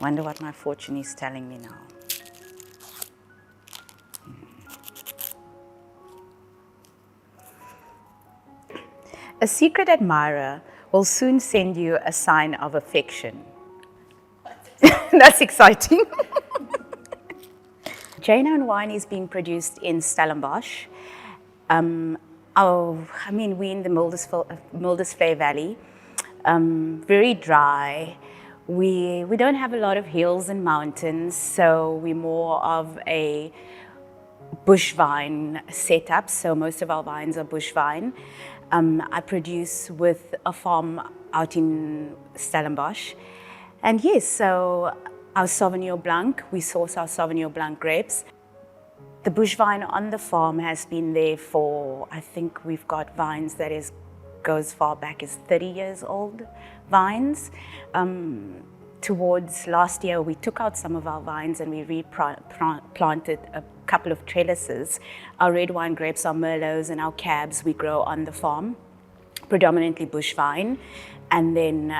Wonder what my fortune is telling me now. A secret admirer will soon send you a sign of affection. That's exciting. Janine wine is being produced in Stellenbosch. We're in the Muldersvlei Valley. Very dry. We don't have a lot of hills and mountains, so we're more of a bush vine setup. So most of our vines are bush vine. I produce with a farm out in Stellenbosch. And yes, so our Sauvignon Blanc, we source our Sauvignon Blanc grapes. The bush vine on the farm has been there for, I think we've got vines that goes far back as 30 years old vines. Towards last year, we took out some of our vines and we replanted a couple of trellises. Our red wine grapes, our Merlots and our Cabs, we grow on the farm, predominantly bush vine. And then,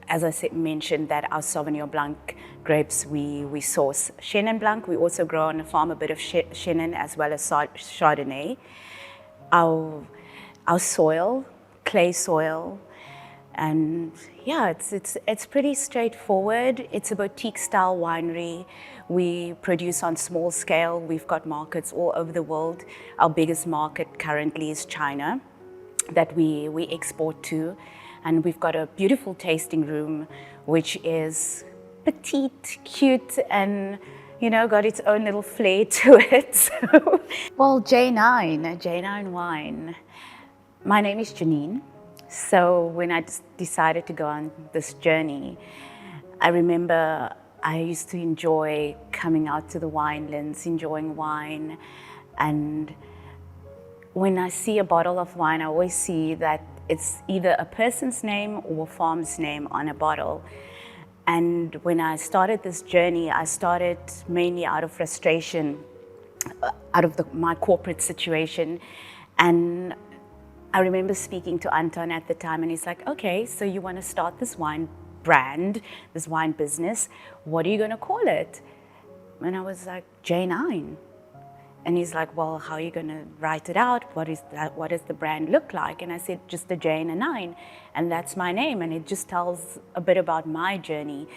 as I mentioned, that our Sauvignon Blanc grapes, we source Chenin Blanc. We also grow on the farm a bit of Chenin as well as Chardonnay. Our soil, clay soil, and yeah, it's pretty straightforward. It's a boutique style winery. We produce on small scale. We've got markets all over the world. Our biggest market currently is China that we export to. And we've got a beautiful tasting room, which is petite, cute, and got its own little flair to it. Well, J9 wine. My name is Janine. So when I decided to go on this journey, I remember I used to enjoy coming out to the winelands, enjoying wine. And when I see a bottle of wine, I always see that it's either a person's name or a farm's name on a bottle. And when I started this journey, I started mainly out of frustration, out of my corporate situation. And I remember speaking to Anton at the time, and he's like, okay, so you want to start this wine brand, this wine business. What are you going to call it? And I was like, J9. And he's like, well, how are you going to write it out? What does the brand look like? And I said, just a J and a 9. And that's my name. And it just tells a bit about my journey.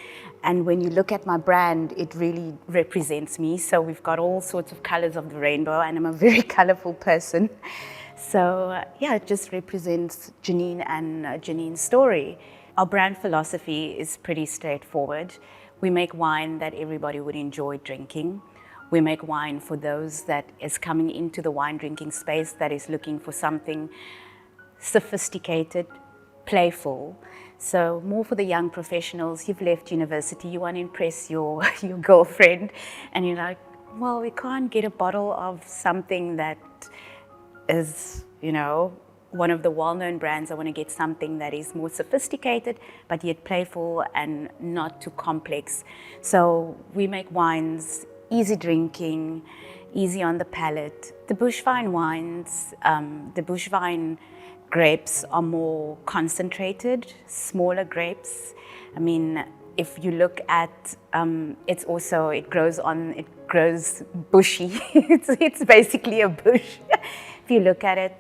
And when you look at my brand, it really represents me. So we've got all sorts of colors of the rainbow, and I'm a very colorful person. So yeah, it just represents Janine and Janine's story. Our brand philosophy is pretty straightforward. We make wine that everybody would enjoy drinking. We make wine for those that is coming into the wine drinking space that is looking for something sophisticated, playful. So more for the young professionals. You've left university, you want to impress your girlfriend, and you're like, well, we can't get a bottle of something that is, one of the well-known brands. I want to get something that is more sophisticated, but yet playful and not too complex. So we make wines easy drinking, easy on the palate. The bush vine wines, the bush vine grapes are more concentrated, smaller grapes. I mean, if you look at, it grows bushy. it's basically a bush. If you look at it.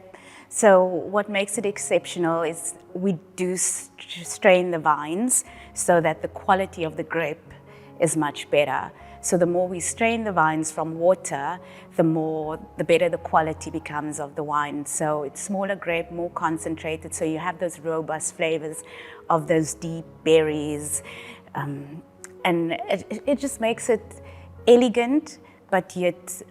So what makes it exceptional is we do strain the vines so that the quality of the grape is much better. So the more we strain the vines from water, the better the quality becomes of the wine. So it's smaller grape, more concentrated, so you have those robust flavors of those deep berries. And it just makes it elegant, but yet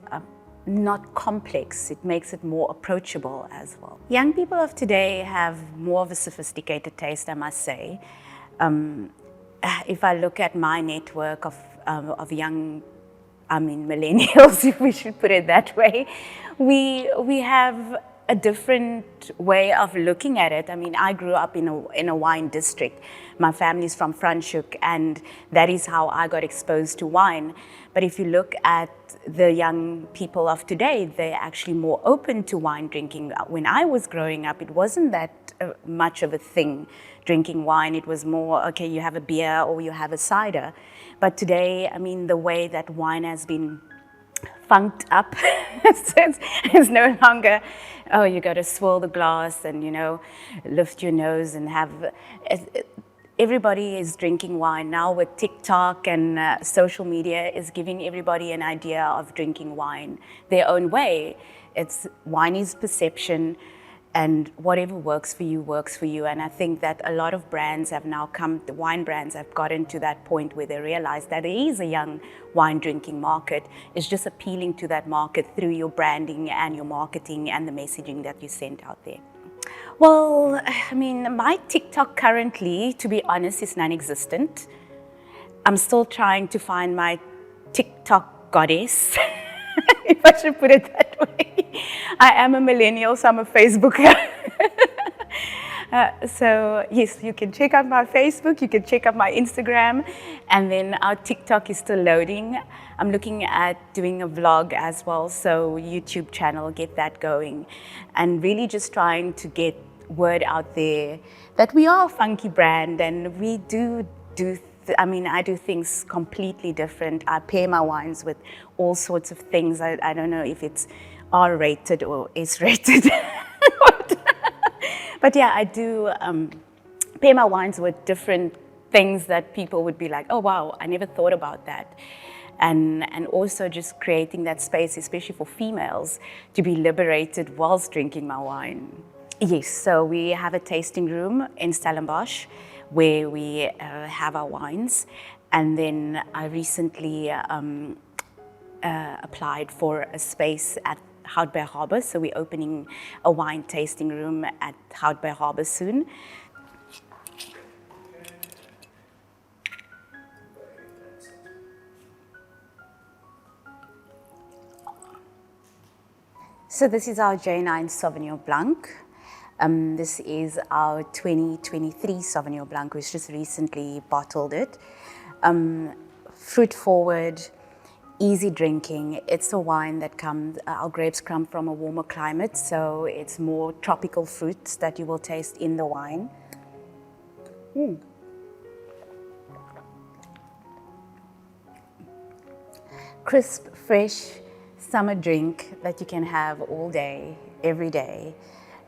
not complex. It makes it more approachable as well. Young people of today have more of a sophisticated taste, I must say. if I look at my network of young, I mean millennials, if we should put it that way, we have a different way of looking at it. I mean, I grew up in a wine district. My family's from Franschhoek, and that is how I got exposed to wine. But if you look at the young people of today, they're actually more open to wine drinking. When I was growing up, it wasn't that much of a thing, drinking wine. It was more, okay, you have a beer or you have a cider. But today, I mean, the way that wine has been funked up, it's no longer, oh, you got to swirl the glass and, you know, lift your nose and have... Everybody is drinking wine now with TikTok, and social media is giving everybody an idea of drinking wine their own way. Wine is perception, and whatever works for you. And I think that a lot of brands have now the wine brands have gotten to that point where they realize that there is a young wine drinking market. It's just appealing to that market through your branding and your marketing and the messaging that you send out there. Well, I mean, my TikTok currently, to be honest, is non-existent. I'm still trying to find my TikTok goddess, if I should put it that way. I am a millennial, so I'm a Facebooker. So yes, you can check out my Facebook, you can check out my Instagram, and then our TikTok is still loading. I'm looking at doing a vlog as well, so YouTube channel, get that going. And really just trying to get word out there that we are a funky brand, and we I do things completely different. I pair my wines with all sorts of things. I don't know if it's R-rated or S-rated. But yeah, I do pair my wines with different things that people would be like, oh wow, I never thought about that. And also just creating that space, especially for females, to be liberated whilst drinking my wine. Yes, so we have a tasting room in Stellenbosch where we have our wines. And then I recently applied for a space at Houtbay Harbour, so we're opening a wine tasting room at Houtbay Harbour soon. So this is our J9 Sauvignon Blanc. This is our 2023 Sauvignon Blanc, which just recently bottled it. Fruit forward, easy drinking. It's a wine that our grapes come from a warmer climate, so it's more tropical fruits that you will taste in the wine. Crisp, fresh, summer drink that you can have all day, every day.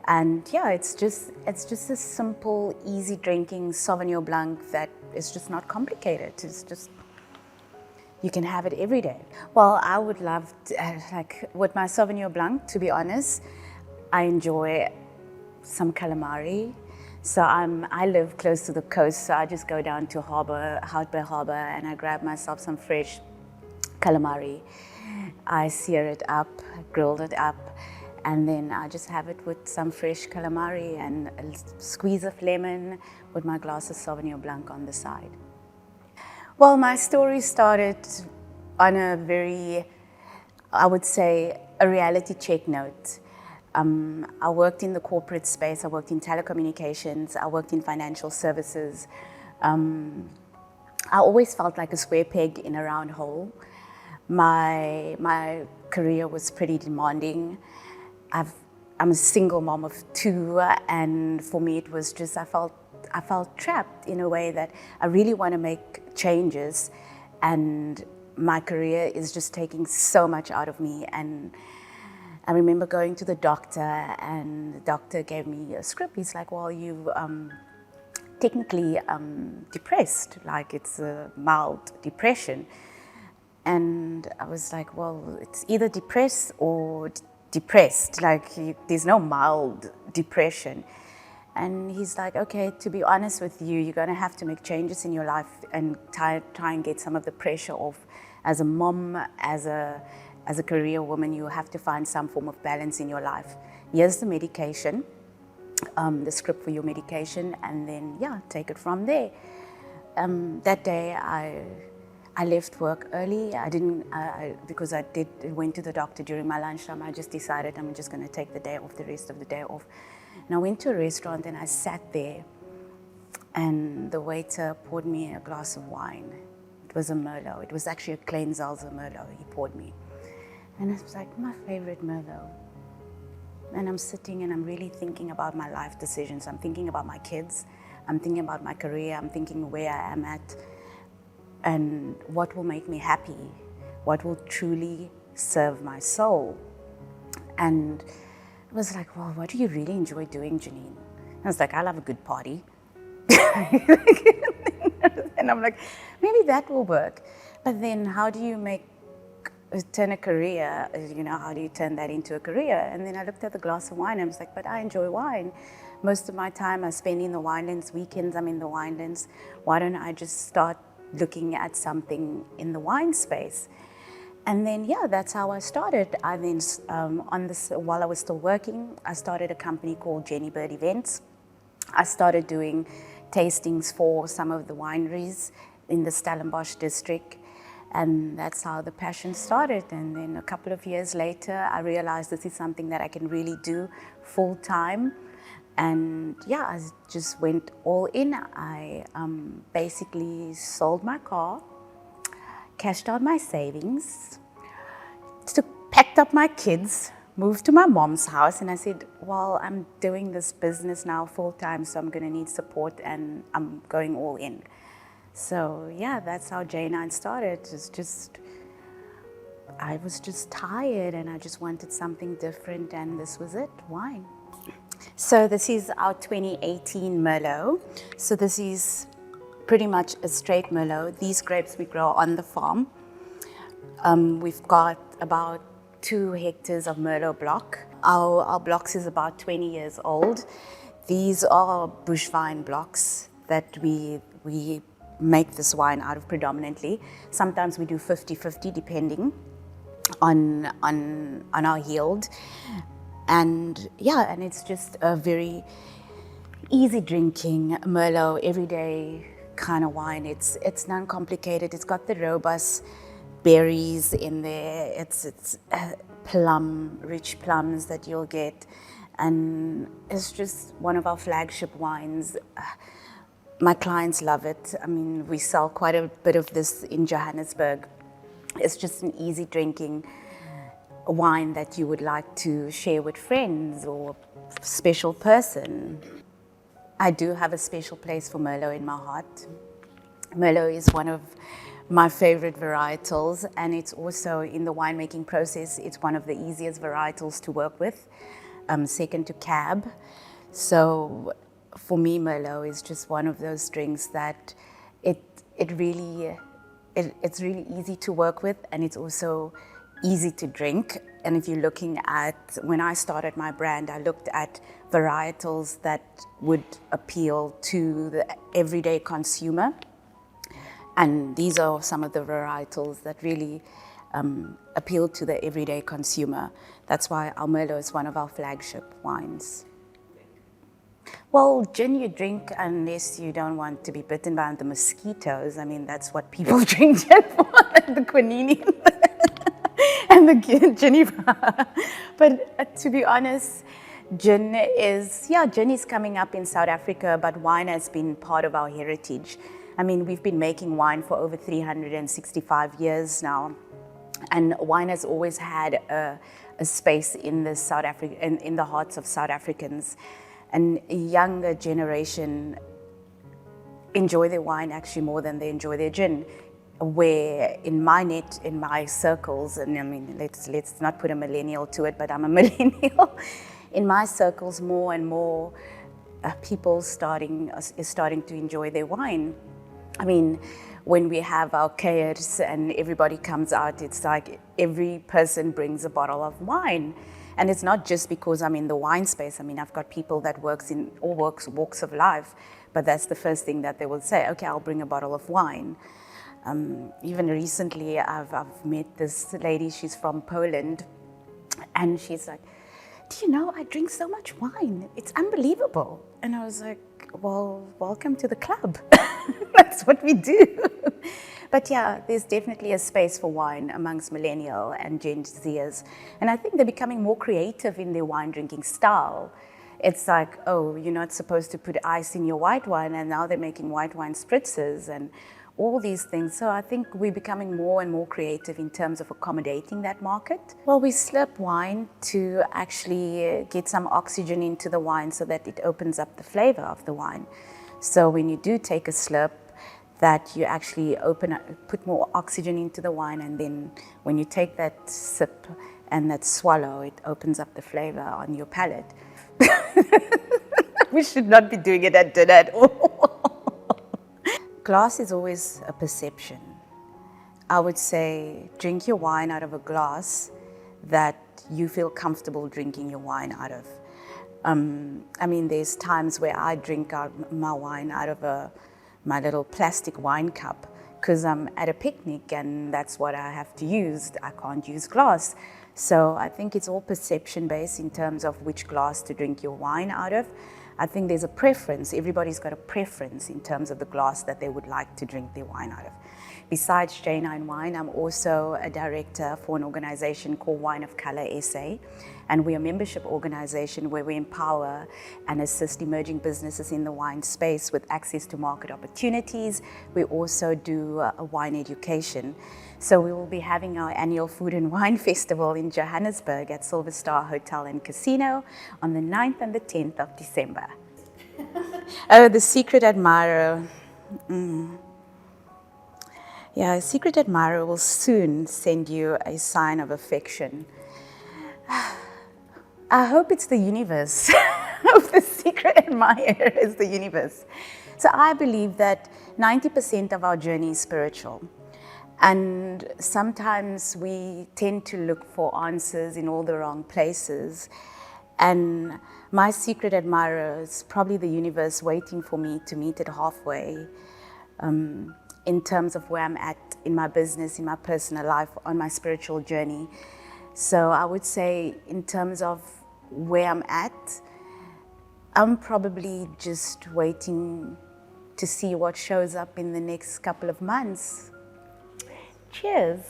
And yeah, it's just a simple, easy drinking Sauvignon Blanc that is just not complicated. It's just, you can have it every day. Well, I would love to, like with my Sauvignon Blanc, to be honest, I enjoy some calamari. So I live close to the coast, so I just go down to Houtbay Harbour, and I grab myself some fresh calamari. I sear it up, grilled it up, and then I just have it with some fresh calamari and a squeeze of lemon with my glass of Sauvignon Blanc on the side. Well, my story started on a very, I would say, a reality check note. I worked in the corporate space, I worked in telecommunications, I worked in financial services. I always felt like a square peg in a round hole. My career was pretty demanding. I'm a single mom of two, and for me it was just, I felt trapped in a way that I really want to make changes, and my career is just taking so much out of me. And I remember going to the doctor, and the doctor gave me a script. He's like, well, you technically depressed, like it's a mild depression. And I was like, well, it's either depressed or depressed, like there's no mild depression. And he's like, okay, to be honest with you, you're gonna have to make changes in your life and try and get some of the pressure off. As a mom, as a career woman, you have to find some form of balance in your life. Here's the medication, the script for your medication, and then yeah, take it from there. that day I left work early. I didn't, because went to the doctor during my lunchtime. I just decided I'm just going to take the day off, the rest of the day off. And I went to a restaurant and I sat there, and the waiter poured me a glass of wine. It was a Merlot. It was actually a Klein Zalzer Merlot he poured me. And it was like my favorite Merlot. And I'm sitting and I'm really thinking about my life decisions. I'm thinking about my kids. I'm thinking about my career. I'm thinking where I am at and what will make me happy, what will truly serve my soul. And I was like, well, what do you really enjoy doing, Janine? And I was like, I love a good party. And I'm like, maybe that will work. But then how do you turn a career, how do you turn that into a career? And then I looked at the glass of wine and I was like, but I enjoy wine. Most of my time I spend in the winelands, weekends I'm in the winelands. Why don't I just start looking at something in the wine space? And then, that's how I started. I then, while I was still working, I started a company called Jenny Bird Events. I started doing tastings for some of the wineries in the Stellenbosch district. And that's how the passion started. And then a couple of years later, I realized this is something that I can really do full time. And I just went all in. I basically sold my car, cashed out my savings, packed up my kids, moved to my mom's house, and I said, well, I'm doing this business now full time, so I'm going to need support, and I'm going all in. So that's how J9 started. I was just tired and I just wanted something different, and this was it, wine. So this is our 2018 Merlot. So this is pretty much a straight Merlot. These grapes we grow on the farm. We've got about 2 hectares of Merlot block. Our blocks is about 20 years old. These are bush vine blocks that we make this wine out of predominantly. Sometimes we do 50-50 depending on our yield. And and it's just a very easy drinking Merlot, everyday kind of wine. It's non-complicated. It's got the robust berries in there. It's rich plums that you'll get, and it's just one of our flagship wines. My clients love it. I mean, we sell quite a bit of this in Johannesburg. It's just an easy drinking wine that you would like to share with friends or a special person. I do have a special place for Merlot in my heart. Merlot is one of my favorite varietals, and it's also in the winemaking process, it's one of the easiest varietals to work with, second to Cab. So for me, Merlot is just one of those drinks that it's really easy to work with, and it's also easy to drink. And if you're looking at, when I started my brand, I looked at varietals that would appeal to the everyday consumer. And these are some of the varietals that really appeal to the everyday consumer. That's why our Merlot is one of our flagship wines. Well, gin you drink unless you don't want to be bitten by the mosquitoes. I mean, that's what people drink gin for, the quinine and the Geneva. But to be honest, gin is coming up in South Africa, but wine has been part of our heritage. I mean, we've been making wine for over 365 years now, and wine has always had a space in the in the hearts of South Africans. And a younger generation enjoy their wine actually more than they enjoy their gin. Where in my circles, and I mean, let's not put a millennial to it, but I'm a millennial. In my circles, more and more people is starting to enjoy their wine. I mean, when we have our keiers and everybody comes out, it's like every person brings a bottle of wine. And it's not just because I'm in the wine space. I mean, I've got people that works in all walks of life, but that's the first thing that they will say, okay, I'll bring a bottle of wine. Even recently, I've met this lady, she's from Poland, and she's like, do you know, I drink so much wine, it's unbelievable. And I was like, well, welcome to the club. That's what we do. But yeah, there's definitely a space for wine amongst millennial and Gen Zers. And I think they're becoming more creative in their wine drinking style. It's like, oh, you're not supposed to put ice in your white wine, and now they're making white wine spritzers and all these things. So I think we're becoming more and more creative in terms of accommodating that market. Well, we slurp wine to actually get some oxygen into the wine so that it opens up the flavor of the wine. So when you do take a slurp, that you actually put more oxygen into the wine, and then when you take that sip and that swallow, it opens up the flavor on your palate. We should not be doing it at dinner at all. Glass is always a perception. I would say drink your wine out of a glass that you feel comfortable drinking your wine out of. I mean, there's times where I drink my wine out of my little plastic wine cup because I'm at a picnic and that's what I have to use. I can't use glass. So I think it's all perception based in terms of which glass to drink your wine out of. I think there's a preference. Everybody's got a preference in terms of the glass that they would like to drink their wine out of. Besides J9 Wine, I'm also a director for an organization called Wine of Color SA. And we're a membership organization where we empower and assist emerging businesses in the wine space with access to market opportunities. We also do a wine education. So we will be having our annual Food and Wine Festival in Johannesburg at Silver Star Hotel and Casino on the 9th and the 10th of December. Oh, the secret admirer. Yeah, a secret admirer will soon send you a sign of affection. I hope it's the universe. I hope the secret admirer is the universe. So I believe that 90% of our journey is spiritual. And sometimes we tend to look for answers in all the wrong places. And my secret admirer is probably the universe waiting for me to meet it halfway. In terms of where I'm at in my business, in my personal life, on my spiritual journey. So I would say in terms of where I'm at, I'm probably just waiting to see what shows up in the next couple of months. Cheers.